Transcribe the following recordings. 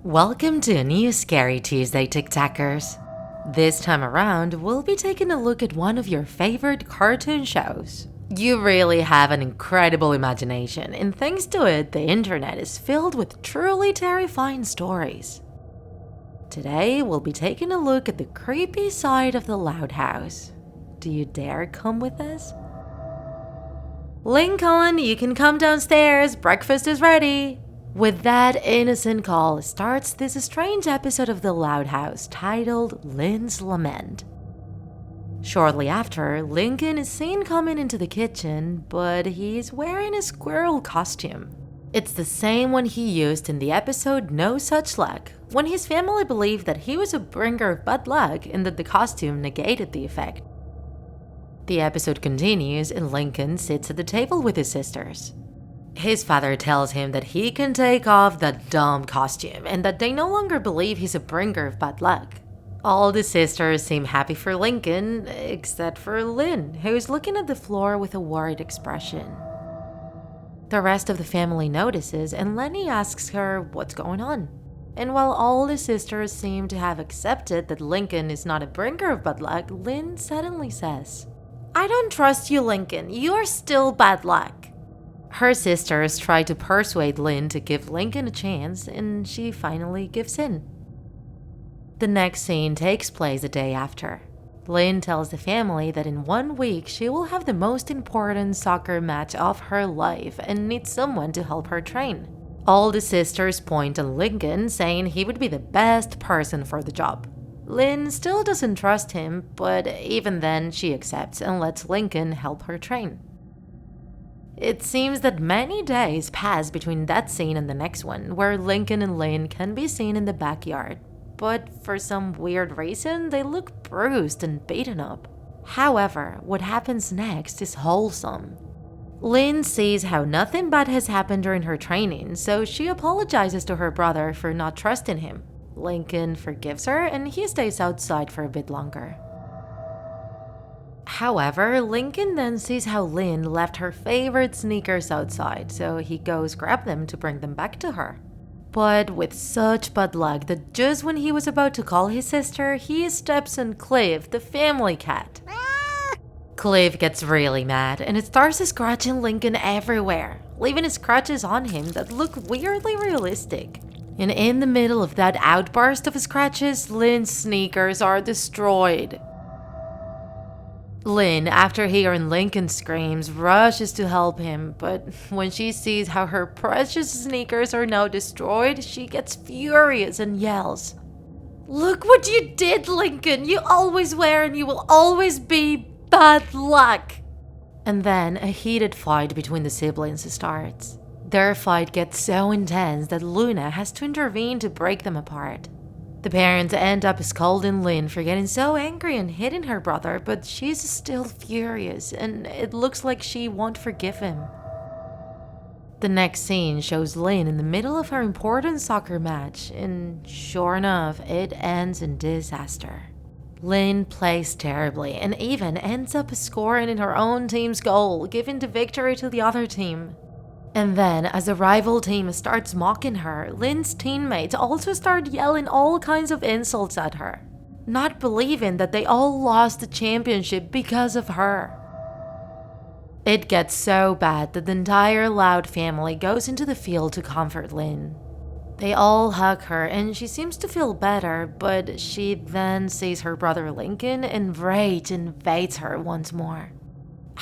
Welcome to a new Scary Tuesday, TikTakers. This time around, we'll be taking a look at one of your favorite cartoon shows. You really have an incredible imagination, and thanks to it, the internet is filled with truly terrifying stories. Today, we'll be taking a look at the creepy side of the Loud House. Do you dare come with us? Lincoln, you can come downstairs, breakfast is ready. With that innocent call starts this strange episode of The Loud House titled Lynn's Lament. Shortly after, Lincoln is seen coming into the kitchen, but he's wearing a squirrel costume. It's the same one he used in the episode No Such Luck, when his family believed that he was a bringer of bad luck and that the costume negated the effect. The episode continues and Lincoln sits at the table with his sisters. His father tells him that he can take off that dumb costume and that they no longer believe he's a bringer of bad luck. All the sisters seem happy for Lincoln, except for Lynn, who's looking at the floor with a worried expression. The rest of the family notices and Lenny asks her what's going on. And while all the sisters seem to have accepted that Lincoln is not a bringer of bad luck, Lynn suddenly says, "I don't trust you, Lincoln. You're still bad luck." Her sisters try to persuade Lynn to give Lincoln a chance, and she finally gives in. The next scene takes place a day after. Lynn tells the family that in 1 week she will have the most important soccer match of her life and needs someone to help her train. All the sisters point on Lincoln, saying he would be the best person for the job. Lynn still doesn't trust him, but even then she accepts and lets Lincoln help her train. It seems that many days pass between that scene and the next one, where Lincoln and Lynn can be seen in the backyard. But for some weird reason, they look bruised and beaten up. However, what happens next is wholesome. Lynn sees how nothing bad has happened during her training, so she apologizes to her brother for not trusting him. Lincoln forgives her and he stays outside for a bit longer. However, Lincoln then sees how Lynn left her favorite sneakers outside, so he goes grab them to bring them back to her. But with such bad luck that just when he was about to call his sister, he steps on Cliff, the family cat. Cliff gets really mad and it starts scratching Lincoln everywhere, leaving scratches on him that look weirdly realistic. And in the middle of that outburst of scratches, Lynn's sneakers are destroyed. Lynn, after hearing Lincoln's screams, rushes to help him, but when she sees how her precious sneakers are now destroyed, she gets furious and yells, "Look what you did, Lincoln! You always wear and you will always be bad luck!" And then a heated fight between the siblings starts. Their fight gets so intense that Luna has to intervene to break them apart. The parents end up scolding Lynn for getting so angry and hitting her brother, but she's still furious and it looks like she won't forgive him. The next scene shows Lynn in the middle of her important soccer match, and sure enough, it ends in disaster. Lynn plays terribly and even ends up scoring in her own team's goal, giving the victory to the other team. And then, as the rival team starts mocking her, Lynn's teammates also start yelling all kinds of insults at her, not believing that they all lost the championship because of her. It gets so bad that the entire Loud family goes into the field to comfort Lynn. They all hug her and she seems to feel better, but she then sees her brother Lincoln and rage invades her once more.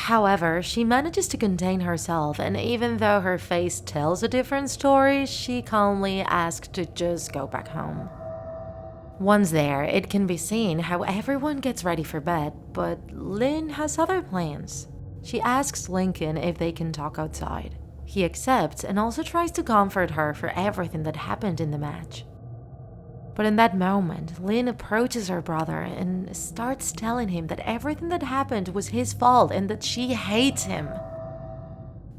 However, she manages to contain herself, and even though her face tells a different story, she calmly asks to just go back home. Once there, it can be seen how everyone gets ready for bed, but Lynn has other plans. She asks Lincoln if they can talk outside. He accepts and also tries to comfort her for everything that happened in the match. But in that moment, Lynn approaches her brother and starts telling him that everything that happened was his fault and that she hates him.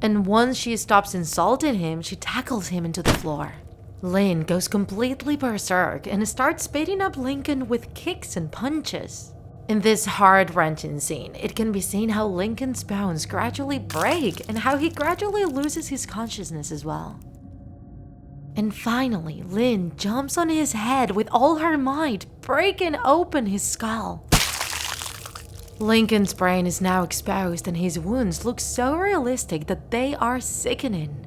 And once she stops insulting him, she tackles him into the floor. Lynn goes completely berserk and starts beating up Lincoln with kicks and punches. In this heart-wrenching scene, it can be seen how Lincoln's bones gradually break and how he gradually loses his consciousness as well. And finally, Lynn jumps on his head with all her might, breaking open his skull. Lincoln's brain is now exposed and his wounds look so realistic that they are sickening.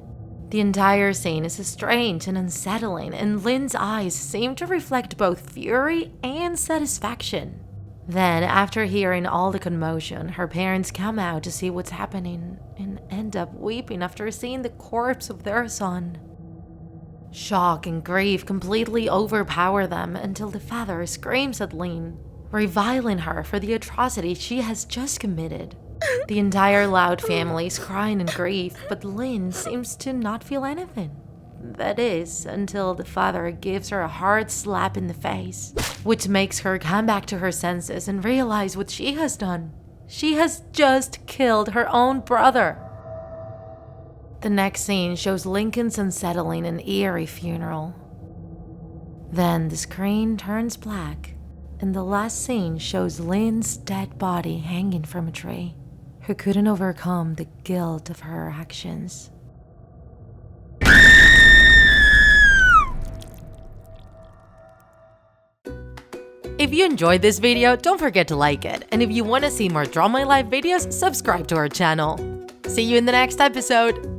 The entire scene is strange and unsettling, and Lynn's eyes seem to reflect both fury and satisfaction. Then, after hearing all the commotion, her parents come out to see what's happening and end up weeping after seeing the corpse of their son. Shock and grief completely overpower them until the father screams at Lynn, reviling her for the atrocity she has just committed. The entire Loud family is crying in grief, but Lynn seems to not feel anything. That is, until the father gives her a hard slap in the face, which makes her come back to her senses and realize what she has done. She has just killed her own brother. The next scene shows Lincoln's unsettling and eerie funeral. Then the screen turns black, and the last scene shows Lynn's dead body hanging from a tree, who couldn't overcome the guilt of her actions. If you enjoyed this video, don't forget to like it. And if you want to see more Draw My Life videos, subscribe to our channel. See you in the next episode.